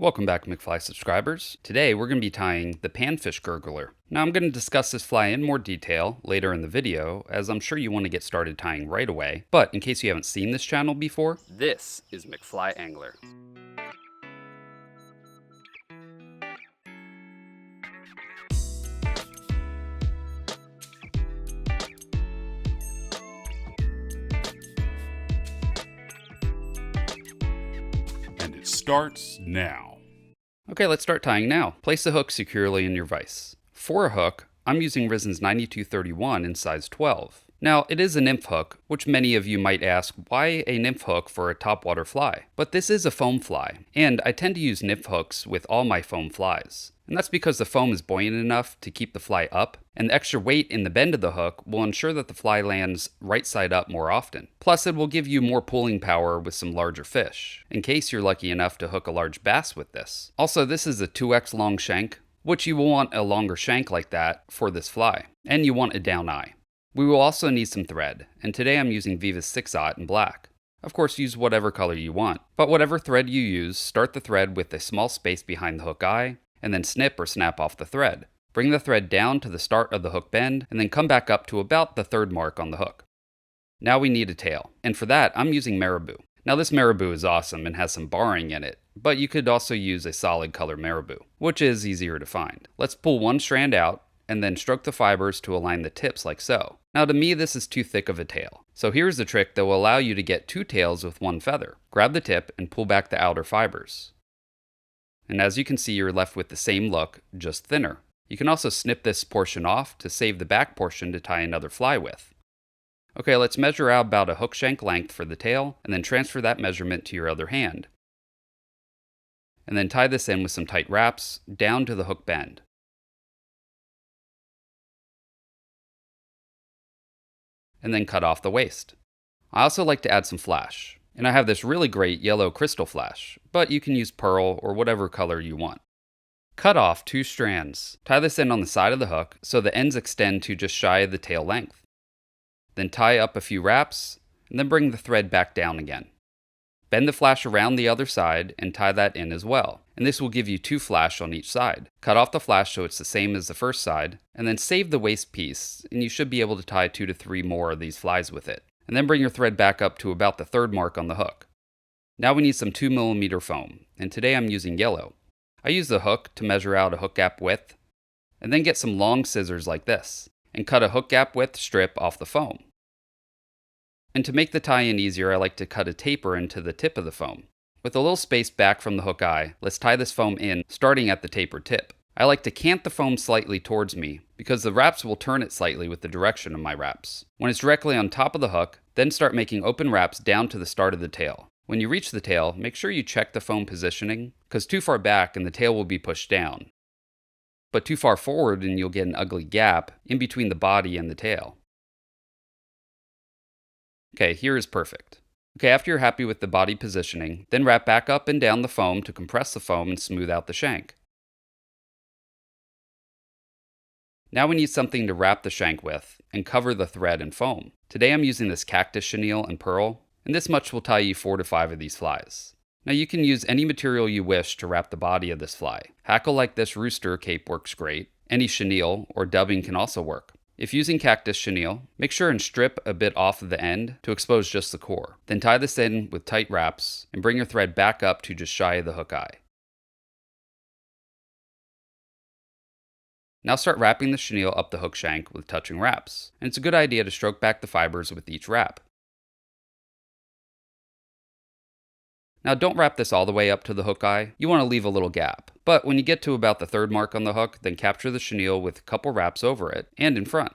Welcome back, McFly subscribers. Today we're going to be tying the Panfish Gurgler. Now I'm going to discuss this fly in more detail later in the video, as I'm sure you want to get started tying right away. But in case you haven't seen this channel before, this is McFly Angler. And it starts now. Okay, let's start tying now. Place the hook securely in your vise. For a hook, I'm using Risen's 9231 in size 12. Now, it is a nymph hook, which many of you might ask, why a nymph hook for a topwater fly? But this is a foam fly, and I tend to use nymph hooks with all my foam flies. And that's because the foam is buoyant enough to keep the fly up, and the extra weight in the bend of the hook will ensure that the fly lands right side up more often. Plus, it will give you more pulling power with some larger fish, in case you're lucky enough to hook a large bass with this. Also, this is a 2x long shank, which you will want a longer shank like that for this fly, and you want a down eye. We will also need some thread, and today I'm using Viva's 6/0 in black. Of course, use whatever color you want, but whatever thread you use, start the thread with a small space behind the hook eye, and then snip or snap off the thread. Bring the thread down to the start of the hook bend, and then come back up to about the third mark on the hook. Now we need a tail, and for that, I'm using Marabou. Now this Marabou is awesome and has some barring in it, but you could also use a solid color Marabou, which is easier to find. Let's pull one strand out, and then stroke the fibers to align the tips like so. Now to me, this is too thick of a tail. So here's the trick that will allow you to get two tails with one feather. Grab the tip and pull back the outer fibers. And as you can see, you're left with the same look, just thinner. You can also snip this portion off to save the back portion to tie another fly with. Okay, let's measure out about a hook shank length for the tail, and then transfer that measurement to your other hand. And then tie this in with some tight wraps down to the hook bend. And then cut off the waist. I also like to add some flash, and I have this really great yellow crystal flash, but you can use pearl or whatever color you want. Cut off 2 strands. Tie this in on the side of the hook so the ends extend to just shy of the tail length. Then tie up a few wraps, and then bring the thread back down again. Bend the flash around the other side and tie that in as well, and this will give you 2 flash on each side. Cut off the flash so it's the same as the first side, and then save the waist piece, and you should be able to tie 2 to 3 more of these flies with it. And then bring your thread back up to about the third mark on the hook. Now we need some 2mm foam, and today I'm using yellow. I use the hook to measure out a hook gap width, and then get some long scissors like this, and cut a hook gap width strip off the foam. And to make the tie-in easier, I like to cut a taper into the tip of the foam. With a little space back from the hook eye, let's tie this foam in, starting at the taper tip. I like to cant the foam slightly towards me, because the wraps will turn it slightly with the direction of my wraps. When it's directly on top of the hook, then start making open wraps down to the start of the tail. When you reach the tail, make sure you check the foam positioning, because too far back and the tail will be pushed down. But too far forward and you'll get an ugly gap in between the body and the tail. Okay, here is perfect. Okay, after you're happy with the body positioning, then wrap back up and down the foam to compress the foam and smooth out the shank. Now we need something to wrap the shank with and cover the thread in foam. Today I'm using this cactus chenille and pearl, and this much will tie you 4 to 5 of these flies. Now you can use any material you wish to wrap the body of this fly. Hackle like this rooster cape works great. Any chenille or dubbing can also work. If using cactus chenille, make sure and strip a bit off of the end to expose just the core. Then tie this in with tight wraps and bring your thread back up to just shy of the hook eye. Now start wrapping the chenille up the hook shank with touching wraps, and it's a good idea to stroke back the fibers with each wrap. Now don't wrap this all the way up to the hook eye, you want to leave a little gap. But when you get to about the third mark on the hook, then capture the chenille with a couple wraps over it and in front.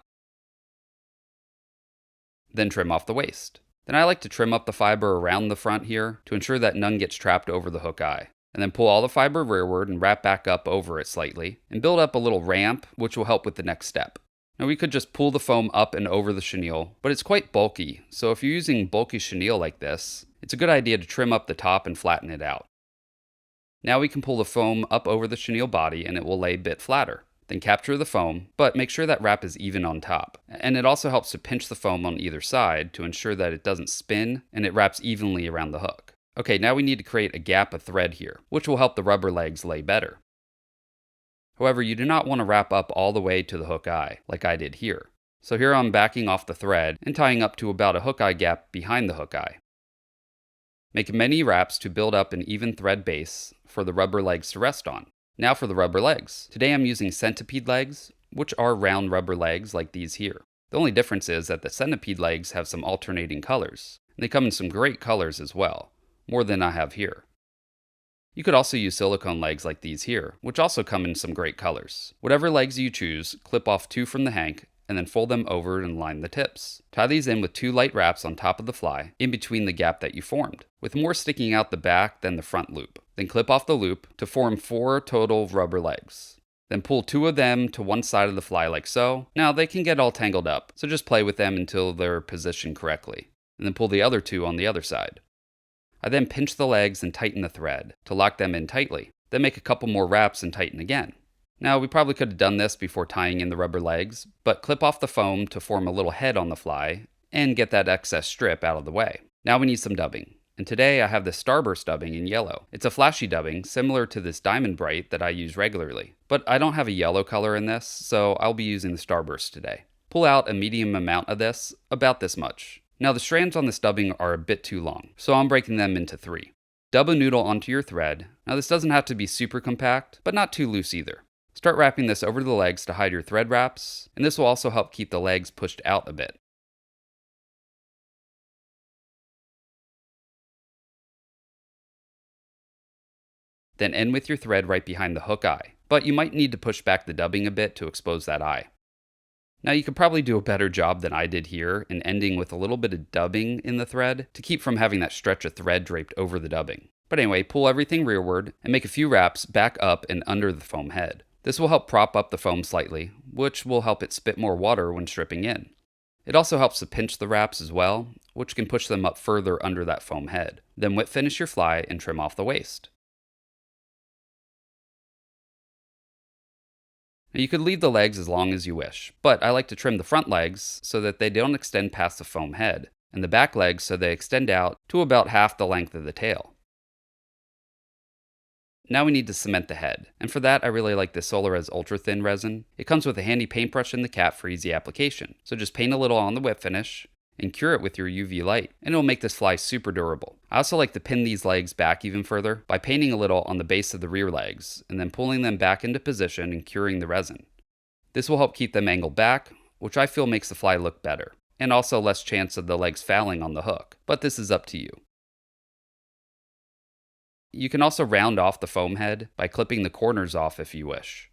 Then trim off the waist. Then I like to trim up the fiber around the front here to ensure that none gets trapped over the hook eye. And then pull all the fiber rearward and wrap back up over it slightly, and build up a little ramp, which will help with the next step. Now we could just pull the foam up and over the chenille, but it's quite bulky, so if you're using bulky chenille like this, it's a good idea to trim up the top and flatten it out. Now we can pull the foam up over the chenille body and it will lay a bit flatter. Then capture the foam, but make sure that wrap is even on top. And it also helps to pinch the foam on either side to ensure that it doesn't spin and it wraps evenly around the hook. Okay, now we need to create a gap of thread here, which will help the rubber legs lay better. However, you do not want to wrap up all the way to the hook eye, like I did here. So here I'm backing off the thread and tying up to about a hook eye gap behind the hook eye. Make many wraps to build up an even thread base for the rubber legs to rest on. Now for the rubber legs. Today I'm using centipede legs, which are round rubber legs like these here. The only difference is that the centipede legs have some alternating colors. And they come in some great colors as well, more than I have here. You could also use silicone legs like these here, which also come in some great colors. Whatever legs you choose, clip off 2 from the hank, and then fold them over and line the tips. Tie these in with 2 light wraps on top of the fly, in between the gap that you formed, with more sticking out the back than the front loop. Then clip off the loop to form 4 total rubber legs. Then pull 2 of them to one side of the fly like so. Now they can get all tangled up, so just play with them until they're positioned correctly. And then pull the other 2 on the other side. I then pinch the legs and tighten the thread to lock them in tightly. Then make a couple more wraps and tighten again. Now, we probably could have done this before tying in the rubber legs, but clip off the foam to form a little head on the fly and get that excess strip out of the way. Now we need some dubbing. And today I have this starburst dubbing in yellow. It's a flashy dubbing similar to this diamond bright that I use regularly. But I don't have a yellow color in this, so I'll be using the starburst today. Pull out a medium amount of this, about this much. Now the strands on this dubbing are a bit too long, so I'm breaking them into 3. Dub a noodle onto your thread. Now this doesn't have to be super compact, but not too loose either. Start wrapping this over the legs to hide your thread wraps, and this will also help keep the legs pushed out a bit. Then end with your thread right behind the hook eye, but you might need to push back the dubbing a bit to expose that eye. Now you could probably do a better job than I did here in ending with a little bit of dubbing in the thread to keep from having that stretch of thread draped over the dubbing. But anyway, pull everything rearward and make a few wraps back up and under the foam head. This will help prop up the foam slightly, which will help it spit more water when stripping in. It also helps to pinch the wraps as well, which can push them up further under that foam head. Then whip finish your fly and trim off the waist. Now you could leave the legs as long as you wish, but I like to trim the front legs so that they don't extend past the foam head, and the back legs so they extend out to about half the length of the tail. Now we need to cement the head, and for that I really like the Solarez Ultra Thin resin. It comes with a handy paintbrush in the cap for easy application, so just paint a little on the whip finish, and cure it with your UV light, and it will make this fly super durable. I also like to pin these legs back even further by painting a little on the base of the rear legs, and then pulling them back into position and curing the resin. This will help keep them angled back, which I feel makes the fly look better, and also less chance of the legs fouling on the hook, but this is up to you. You can also round off the foam head by clipping the corners off if you wish.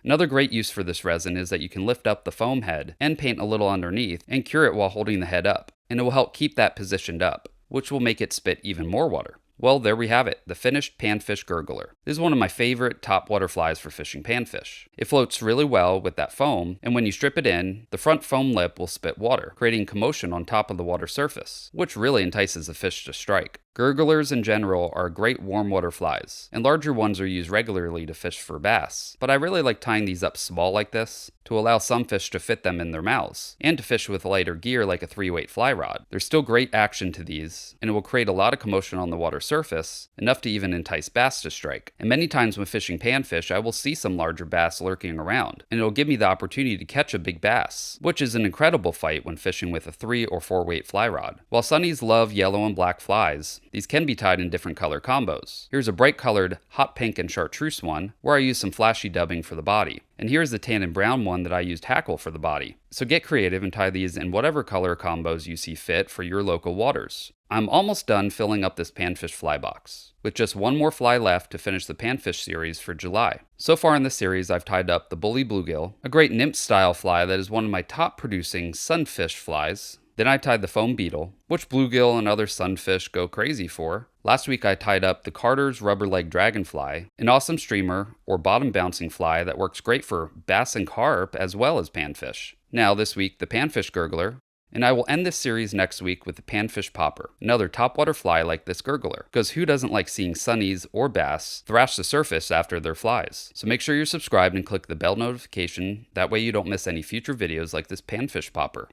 Another great use for this resin is that you can lift up the foam head and paint a little underneath and cure it while holding the head up, and it will help keep that positioned up, which will make it spit even more water. Well, there we have it, the finished panfish gurgler. This is one of my favorite topwater flies for fishing panfish. It floats really well with that foam, and when you strip it in, the front foam lip will spit water, creating commotion on top of the water surface, which really entices the fish to strike. Gurglers in general are great warm water flies, and larger ones are used regularly to fish for bass, but I really like tying these up small like this to allow some fish to fit them in their mouths, and to fish with lighter gear like a 3-weight fly rod. There's still great action to these, and it will create a lot of commotion on the water surface, enough to even entice bass to strike. And many times when fishing panfish, I will see some larger bass lurking around, and it'll give me the opportunity to catch a big bass, which is an incredible fight when fishing with a 3 or 4-weight fly rod. While sunnies love yellow and black flies, these can be tied in different color combos. Here's a bright colored hot pink and chartreuse one, where I use some flashy dubbing for the body. And here's the tan and brown one that I used hackle for the body. So get creative and tie these in whatever color combos you see fit for your local waters. I'm almost done filling up this panfish fly box, with just one more fly left to finish the panfish series for July. So far in this series I've tied up the bully bluegill, a great nymph style fly that is one of my top producing sunfish flies. Then I tied the foam beetle, which bluegill and other sunfish go crazy for. Last week I tied up the Carter's rubber leg dragonfly, an awesome streamer or bottom bouncing fly that works great for bass and carp as well as panfish. Now this week the panfish gurgler, and I will end this series next week with the panfish popper, another topwater fly like this gurgler, because who doesn't like seeing sunnies or bass thrash the surface after their flies? So make sure you're subscribed and click the bell notification, that way you don't miss any future videos like this panfish popper.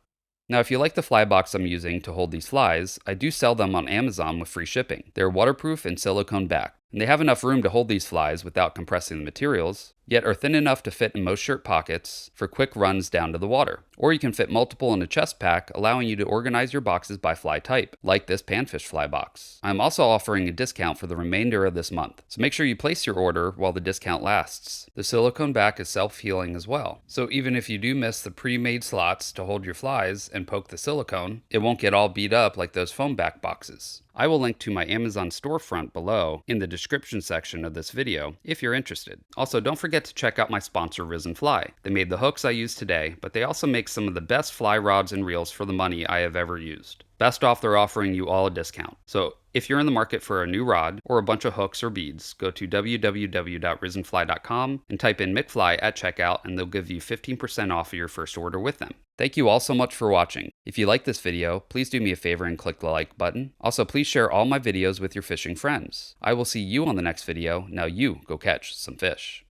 Now, if you like the fly box I'm using to hold these flies, I do sell them on Amazon with free shipping. They're waterproof and silicone backed, and they have enough room to hold these flies without compressing the materials, yet are thin enough to fit in most shirt pockets for quick runs down to the water. Or you can fit multiple in a chest pack, allowing you to organize your boxes by fly type, like this Panfish fly box. I'm also offering a discount for the remainder of this month, so make sure you place your order while the discount lasts. The silicone back is self-healing as well, so even if you do miss the pre-made slots to hold your flies and poke the silicone, it won't get all beat up like those foam back boxes. I will link to my Amazon storefront below in the description section of this video if you're interested. Also, don't forget to check out my sponsor, Risen Fly. They made the hooks I use today, but they also make some of the best fly rods and reels for the money I have ever used. Best off, they're offering you all a discount. So if you're in the market for a new rod or a bunch of hooks or beads, go to www.risenfly.com and type in McFly at checkout, and they'll give you 15% off of your first order with them. Thank you all so much for watching. If you like this video, please do me a favor and click the like button. Also, please share all my videos with your fishing friends. I will see you on the next video. Now you go catch some fish.